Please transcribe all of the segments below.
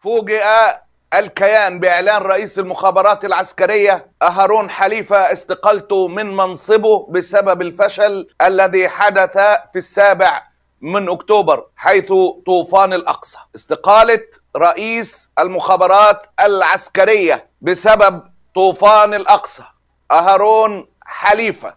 فوجئ الكيان بإعلان رئيس المخابرات العسكرية هارون حليفة استقالته من منصبه بسبب الفشل الذي حدث في 7 أكتوبر حيث طوفان الأقصى. استقالة رئيس المخابرات العسكرية بسبب طوفان الأقصى هارون حليفة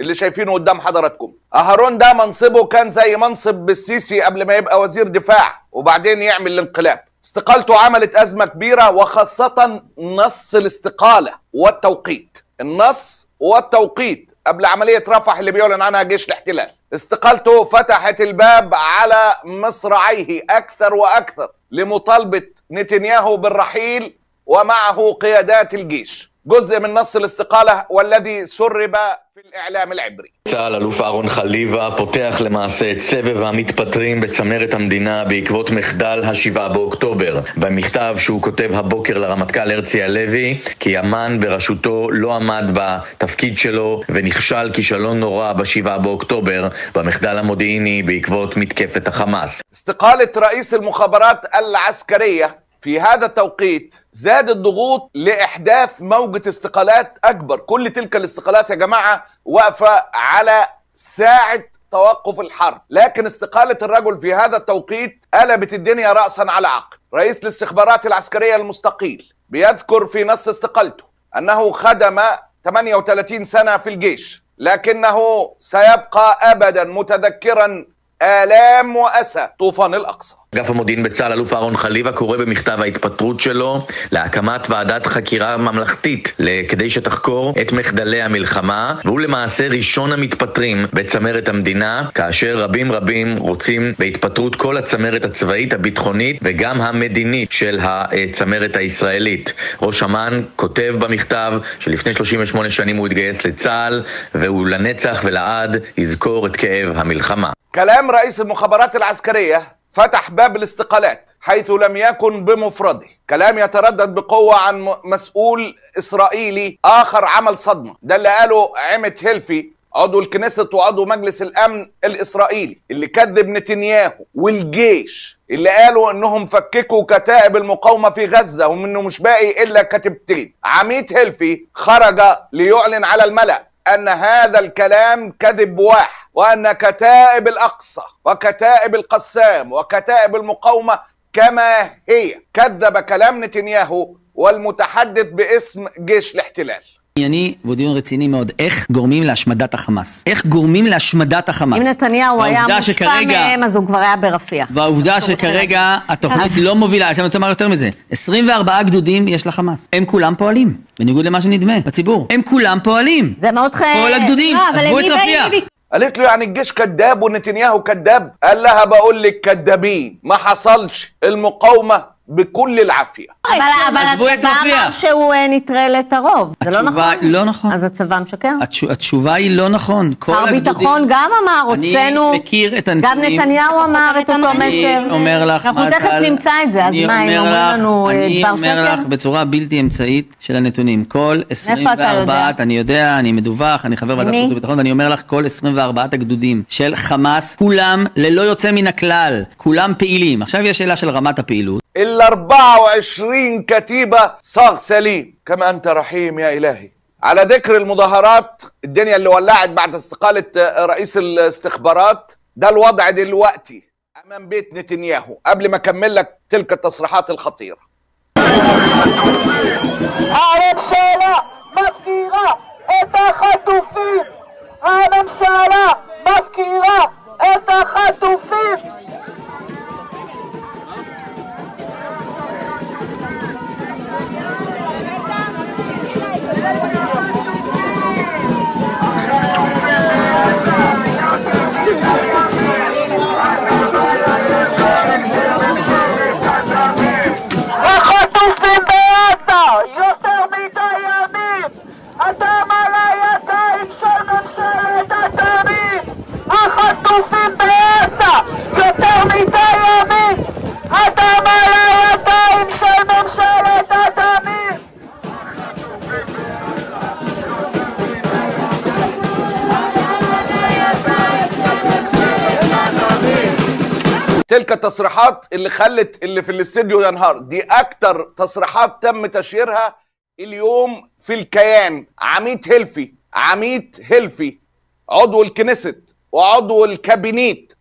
اللي شايفينه قدام حضراتكم. هارون ده منصبه كان زي منصب السيسي قبل ما يبقى وزير دفاع وبعدين يعمل الانقلاب. استقالته عملت أزمة كبيرة، وخاصة نص الاستقالة والتوقيت. النص والتوقيت قبل عملية رفح اللي بيعلن عنها جيش الاحتلال. استقالته فتحت الباب على مصراعيه أكثر وأكثر لمطالبة نتنياهو بالرحيل ومعه قيادات الجيش. جزء من نص الاستقالة والذي سرب في الإعلام العبري. צה"ל אלוף אהרון חליבה פותח למעשה את סבב המתפטרים בצמרת המדינה בעקבות מחדל ה-7 באוקטובר. במכתב שהוא כותב הבוקר לרמטכ"ל הרצי הלוי, כי אמ"ן בראשותו לא עמד בתפקיד שלו ונכשל כישלון נורא ב-7 באוקטובר במחדל המודיעיני בעקבות מתקפת החמאס. استقالة رئيس المخابرات العسكرية في هذا التوقيت زاد الضغوط لإحداث موجة استقالات أكبر. كل تلك الاستقالات يا جماعة واقفة على ساعة توقف الحرب، لكن استقالة الرجل في هذا التوقيت قلبت الدنيا رأسا على عقب. رئيس الاستخبارات العسكرية المستقيل بيذكر في نص استقالته أنه خدم 38 سنة في الجيش، لكنه سيبقى أبدا متذكرا آلام وأسى طوفان الأقصى. אגף המודיעין בצה"ל אלוף אהרון חליבה קורא במכתב ההתפטרות שלו להקמת ועדת חקירה ממלכתית כדי שתחקור את מחדלי המלחמה, והוא למעשה ראשון המתפטרים בצמרת המדינה, כאשר רבים רוצים בהתפטרות כל הצמרת הצבאית, הביטחונית וגם המדינית של הצמרת הישראלית. ראש אמ"ן כותב במכתב שלפני 38 שנים הוא התגייס לצה"ל, והוא לנצח ולעד יזכור את כאב המלחמה. كلام رئيس المخابرات العسكرية فتح باب الاستقالات حيث لم يكن بمفرده. كلام يتردد بقوة عن مسؤول إسرائيلي آخر عمل صدمة، ده اللي قاله عمت هيلفي عضو الكنيست وعضو مجلس الأمن الإسرائيلي اللي كذب نتنياهو والجيش، اللي قالوا انهم فككوا كتائب المقاومة في غزة ومنه مش باقي إلا كتيبتين. عميد هيلفي خرج ليعلن على الملأ أن هذا الكلام كذب بواح، وأن كتائب الأقصى وكتائب القسام وكتائب المقاومة كما هي. كذب كلام نتنياهو والمتحدث باسم جيش الاحتلال. ענייני ודיון רציני מאוד, איך גורמים להשמדת החמאס. איך גורמים להשמדת החמאס. אם נתניהו היה מושפע מהם, אז הוא כבר היה ברפיח. והעובדה שכרגע התוכנית לא מובילה, אני רוצה לומר יותר מזה, 24 גדודים יש לחמאס. הם כולם פועלים, בניגוד למה שנדמה בציבור. הם כולם פועלים. זה מאוד כל הגדודים, עזבו את רפיח. قالت له يعني الجيش كذاب ونتنياهو كذاب؟ قال لها بقول لك كذابين، ما حصلش. المقاومة بكل العافية. אבל הצבא אמר שהוא נטרל את הרוב. זה לא נכון? לא נכון. אז הצבא משקר? התשובה היא לא נכון. שר ביטחון גם אמר, הוצאנו, אני מכיר את הנתונים. גם נתניהו אמר את אותו מסר. אני אומר לך, אנחנו תכף נמצא את זה, אז מה, הם אומרים לנו דבר שקר? אני אומר לך בצורה בלתי אמצעית של הנתונים. כל 24, אני יודע, אני מדווח, אני חבר ועדת חוץ וביטחון, ואני אומר לך, כל 24 הגדודים של חמאס, כולם ללא יוצא מן הכלל, כולם פעילים. עכשיו יש שאלה של רמת הפעילות. ال24 كتيبة صاغ سليم. كما أنت رحيم يا إلهي. على ذكر المظاهرات، الدنيا اللي ولعت بعد استقالة رئيس الاستخبارات، ده الوضع دلوقتي أمام بيت نتنياهو قبل ما أكمل لك تلك التصريحات الخطيرة. הממשלה מפקירה את החטופים. הממשלה מפקירה את החטופים. החטופים בעזה יותר מדי ימים. הדם על הידיים של ממשלת התמיד. החטופים בעזה יותר מדי تلك التصريحات اللي خلت اللي في الاستديو ينهار. دي اكتر تصريحات تم تشهيرها اليوم في الكيان. عميد هيلفي عضو الكنيست وعضو الكابينيت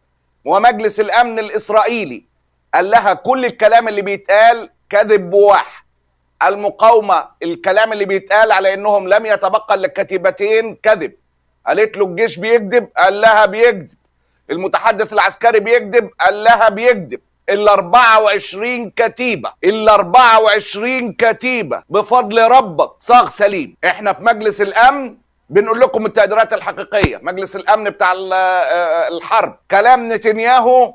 ومجلس الامن الاسرائيلي قال لها كل الكلام اللي بيتقال كذب بواح. المقاومة الكلام اللي بيتقال على انهم لم يتبقى الا كتيبتين كذب. قالت له الجيش بيكذب، قال لها بيكذب. المتحدث العسكري بيكذب، قال لها بيكذب. ال 24 كتيبة بفضل ربك صاغ سليم. احنا في مجلس الامن بنقول لكم التقديرات الحقيقية. مجلس الامن بتاع الحرب كلام נתניהו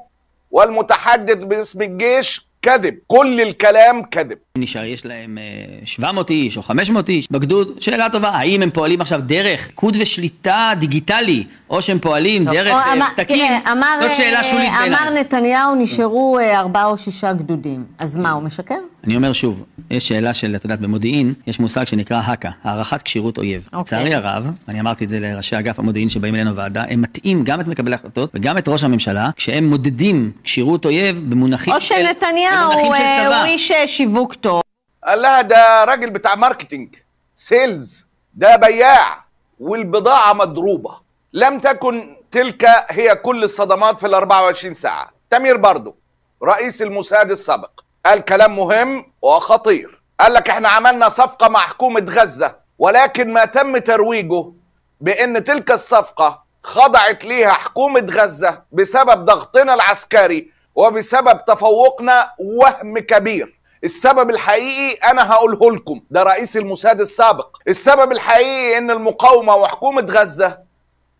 والمتحدث باسم الجيش كذب. كل الكلام كذب. יש להם 700 איש או 500 איש בגדוד. שאלה טובה, האם הם פועלים עכשיו דרך קוד ושליטה דיגיטלי, או שהם פועלים דרך פתקים? זאת שאלה שולית בעיניי. אמר נתניהו נשארו 4 או 6 גדודים. אז מה, הוא משקר? אני אומר שוב, יש שאלה של, את יודעת, במודיעין, יש מושג שנקרא הקה, הערכת כשירות אויב. לצערי הרב, אני אמרתי את זה לראשי אגף המודיעין שבאים אלינו ועדה, הם מתאים גם את מקבלי ההחלטות וגם את ראש הממשלה, כשהם מודדים כשירות אויב במונחים של צבא. או שנתניהו הוא איש שיווק טוב. قال لها ده راجل بتاع ماركتينج سيلز، ده بياع والبضاعة مضروبة. لم تكن تلك هي كل الصدمات في ال 24 ساعة. تامير برضو رئيس الموساد السابق قال كلام مهم وخطير. قال لك احنا عملنا صفقة مع حكومة غزة، ولكن ما تم ترويجه بأن تلك الصفقة خضعت ليها حكومة غزة بسبب ضغطنا العسكري وبسبب تفوقنا وهم كبير. السبب الحقيقي انا هقوله لكم، ده رئيس الموساد السابق. السبب الحقيقي ان المقاومة وحكومة غزة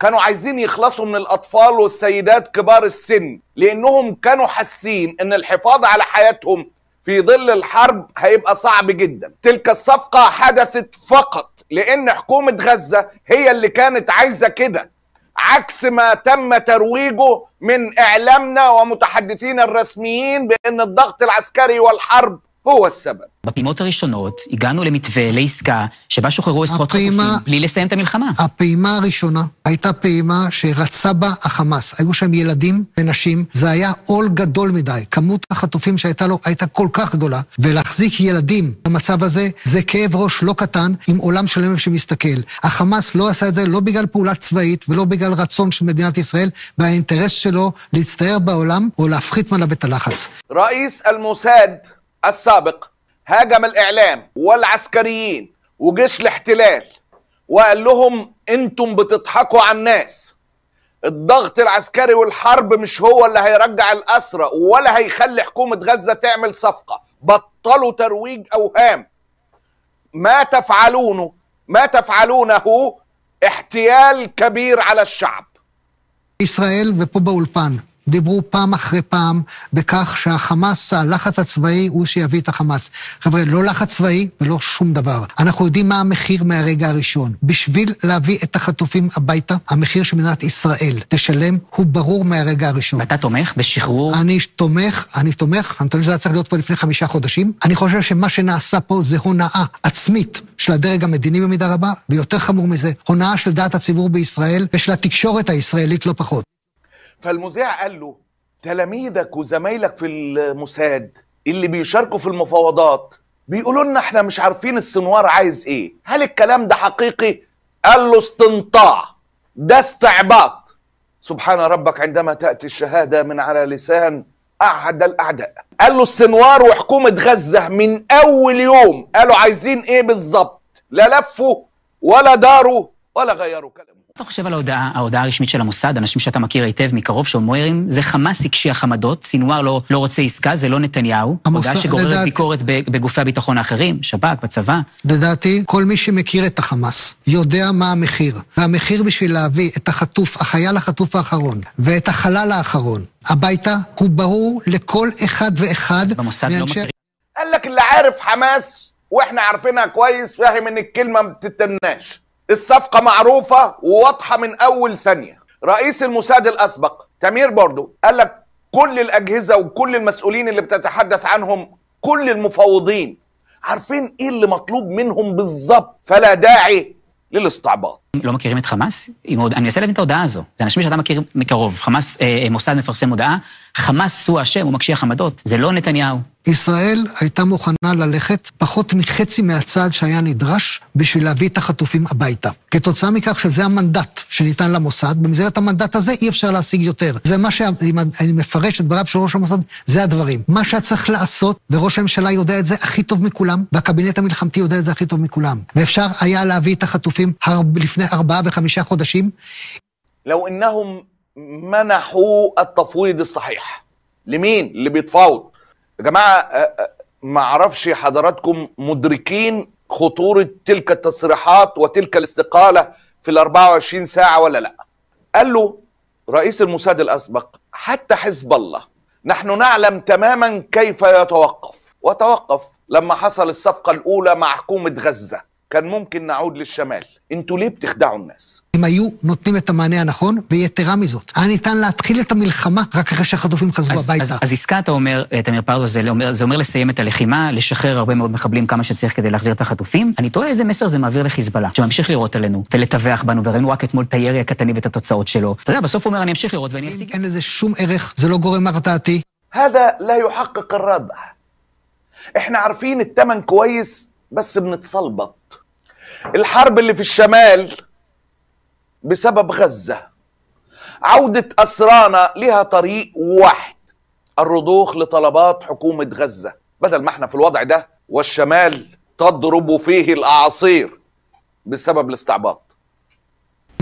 كانوا عايزين يخلصوا من الاطفال والسيدات كبار السن، لانهم كانوا حاسين ان الحفاظ على حياتهم في ظل الحرب هيبقى صعب جدا. تلك الصفقة حدثت فقط لان حكومة غزة هي اللي كانت عايزة كده، عكس ما تم תרויגו من اعلامنا ومتحدثين الرسميين بان الضغط العسكري والحرب هو السبب. בפעימות הראשונות הגענו למתווה לעסקה שבה שוחררו עשרות חטופים בלי לסיים את המלחמה. הפעימה הראשונה הייתה פעימה שרצה בה החמאס. היו שם ילדים ונשים, זה היה עול גדול מדי. כמות החטופים שהייתה לו הייתה כל כך גדולה, ולהחזיק ילדים במצב הזה זה כאב ראש לא קטן עם עולם שלם שמסתכל. החמאס לא עשה את זה לא בגלל פעולה צבאית ולא בגלל רצון של מדינת ישראל, והאינטרס שלו להצטער בעולם או להפחית מעליו את הלחץ. رئيس الموساد السابق هاجم الإعلام والعسكريين وجيش الاحتلال وقال لهم انتم بتضحكوا على الناس. الضغط العسكري والحرب مش هو اللي هيرجع الأسرى ولا هيخلي حكومة غزة تعمل صفقة. بطلوا ترويج أوهام. ما تفعلونه احتيال كبير على الشعب. ישראל ופה באולפן דיברו פעם אחרי פעם בכך שהחמאס, הלחץ הצבאי הוא שיביא את החמאס. חבר'ה, לא לחץ צבאי ולא שום דבר. אנחנו יודעים מה המחיר מהרגע הראשון. בשביל להביא את החטופים הביתה, המחיר שמדינת ישראל תשלם הוא ברור מהרגע הראשון. ואתה תומך בשחרור? אני תומך, אני טוען שזה צריך להיות כבר לפני 5 חודשים. אני חושב שמה שנעשה פה זה הונאה עצמית של הדרג המדיני במידה רבה, ויותר חמור מזה, הונאה של דעת הציבור בישראל ושל התקשורת הישראלית לא פחות. فالمذيع قال له تلاميذك وزمايلك في الموساد اللي بيشاركوا في المفاوضات بيقولوا لنا احنا مش عارفين السنوار عايز ايه، هل الكلام ده حقيقي؟ قال له استنطاع، ده استعباط. سبحان ربك عندما تأتي الشهادة من على لسان أحد الأعداء. قال له السنوار وحكومة غزة من أول يوم قالوا عايزين ايه بالظبط، لا لفوا ولا داروا ولا غيروا كلامهم. אתה חושב על ההודעה הרשמית של המוסד, אנשים שאתה מכיר היטב מקרוב שאומרים, זה חמאס הקשיח חמדות, סינואר לא רוצה עסקה, זה לא נתניהו, הודעה שגוררת ביקורת בגופי הביטחון האחרים, שב"כ, בצבא. לדעתי, כל מי שמכיר את החמאס יודע מה המחיר, והמחיר בשביל להביא את החטוף, החייל החטוף האחרון, ואת החלל האחרון, הביתה הוא ברור לכל אחד ואחד. במוסד לא מכיר. قال لك اللي عارف حماس واحنا عارفينها كويس فاهم ان الكلمة ما بتتناش. الصفقة معروفة وواضحة من أول ثانية. رئيس الموساد الأسبق تامير برضو قال لك كل الأجهزة وكل المسؤولين اللي بتتحدث عنهم كل المفاوضين عارفين إيه اللي مطلوب منهم بالظبط، فلا داعي للاستعباط. לא מכירים את חמאס? אני מנסה להבין את ההודעה הזו. זה אנשים שאתה מכיר מקרוב. חמאס, מוסד מפרסם הודעה, חמאס הוא השם, הוא מקשיח עמדות. זה לא נתניהו. ישראל הייתה מוכנה ללכת פחות מחצי מהצעד שהיה נדרש בשביל להביא את החטופים הביתה. כתוצאה מכך שזה המנדט שניתן למוסד, במסגרת המנדט הזה אי אפשר להשיג יותר. זה מה אם אני מפרש את דבריו של ראש המוסד, זה הדברים. מה שצריך לעשות, וראש הממשלה יודע את זה הכי טוב מכולם, והקבינט המלחמתי יודע את זה הכי טוב מכולם. ואפשר היה להביא את החטופים לפני 4 ו5 חודשים. لو انهم منحوا التفويض الصحيح لمين اللي بيتفاوض يا جماعه ما اعرفش حضراتكم مدركين خطوره تلك التصريحات وتلك الاستقاله في ال 24 ساعه ولا لا. قال له رئيس الموساد الاسبق حتى حزب الله نحن نعلم تماما كيف يتوقف وتوقف لما حصل الصفقه الاولى مع حكومه غزه. كان ممكن نعود للشمال. انتوا ليه بتخدعوا الناس؟ אם היו נותנים את המענה הנכון, ויתרה מזאת. היה ניתן להתחיל את המלחמה רק אחרי שהחטופים חזרו הביתה. אז עסקה, אתה אומר, תמיר פרדו, זה אומר לסיים את הלחימה, לשחרר הרבה מאוד מחבלים כמה שצריך כדי להחזיר את החטופים. אני תוהה איזה מסר זה מעביר לחיזבאללה, שממשיך לראות עלינו ולטווח בנו, וראינו רק אתמול את הירי הקטני ואת התוצאות שלו. אתה יודע, בסוף הוא אומר, אני אמשיך לראות ואני אשיג. אין לזה שום ערך, זה לא גורם הרתעתי. هذا لا يحقق الردع. احنا عارفين الثمن كويس بس بنتصلبط. الحرب اللي في الشمال بسبب غزة. عودة أسرانا لها طريق واحد، الرضوخ لطلبات حكومة غزة، بدل ما احنا في الوضع ده والشمال تضرب فيه الأعاصير بسبب الاستعباط.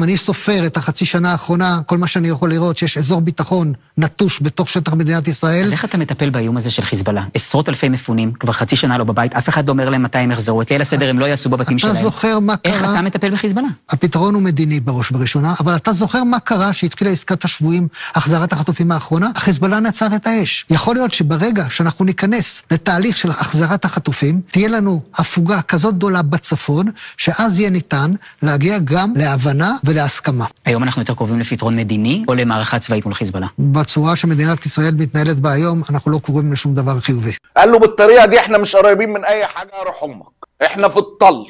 אני סופר את החצי שנה האחרונה, כל מה שאני יכול לראות שיש אזור ביטחון נטוש בתוך שטח מדינת ישראל. אז איך אתה מטפל באיום הזה של חיזבאללה? עשרות אלפי מפונים, כבר חצי שנה לא בבית, אף אחד לא אומר להם מתי הם יחזרו, את ליל הסדר הם לא יעשו בבתים שלהם. אתה זוכר מה קרה? איך אתה מטפל בחיזבאללה? הפתרון הוא מדיני בראש ובראשונה, אבל אתה זוכר מה קרה שהתחילה עסקת השבויים, החזרת החטופים האחרונה? החיזבאללה נעצר את האש. יכול להיות שברגע שאנחנו ניכנס לתהליך של החזרת החטופים, תהיה לנו הפוגה כזאת גדולה בצפון, שאז יהיה ניתן להגיע גם להבנה ולהסכמה. היום אנחנו יותר קרובים לפתרון מדיני או למערכה צבאית מול חיזבאללה? בצורה שמדינת ישראל מתנהלת בה היום, אנחנו לא קוראים לשום דבר חיובי. قال له بالطريقة دي احنا مش قريبين من اي حاجة روح امك. احنا في الطل.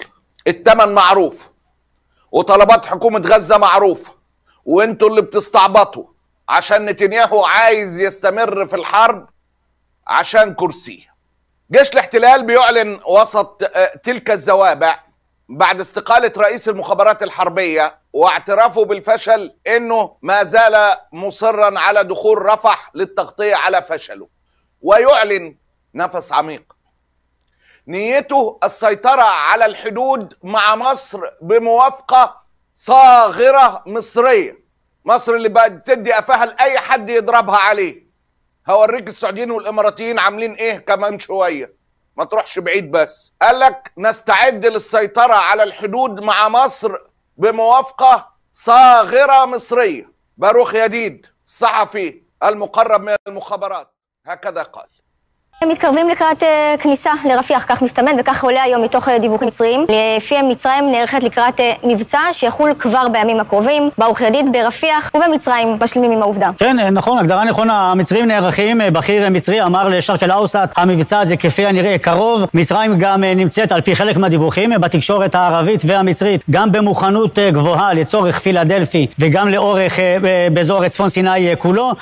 الثمن معروف. وطلبات حكومة غزة معروفة. وانتوا اللي بتستعبطوا عشان نتنياهو عايز يستمر في الحرب عشان كرسيه. جيش الاحتلال بيعلن وسط تلك الزوابع بعد استقالة رئيس المخابرات الحربية واعترافه بالفشل انه ما زال مصرا على دخول رفح للتغطية على فشله، ويعلن نفس عميق نيته السيطرة على الحدود مع مصر بموافقة صاغرة مصرية. مصر اللي بقت تدي قفاها لأي حد يضربها عليه. هوريك السعوديين والإماراتيين عاملين ايه كمان شوية، ما تروحش بعيد. بس قال لك نستعد للسيطرة على الحدود مع مصر بموافقة صاغرة مصرية. باروخ يديد الصحفي المقرب من المخابرات هكذا قال. מתקרבים לקראת כניסה לרפיח, כך מסתמן, וכך עולה היום מתוך דיווחים מצריים. לפי מצרים נערכת לקראת מבצע שיחול כבר בימים הקרובים. ברוך ידיד, ברפיח ובמצרים משלימים עם העובדה. כן, נכון, הגדרה נכונה, המצרים נערכים, בכיר מצרי אמר לשרק אל-אווסט, המבצע הזה כפי הנראה קרוב. מצרים גם נמצאת על פי חלק מהדיווחים בתקשורת הערבית והמצרית, גם במוכנות גבוהה לצורך פילדלפי וגם לאורך באזור צפון סיני כולו.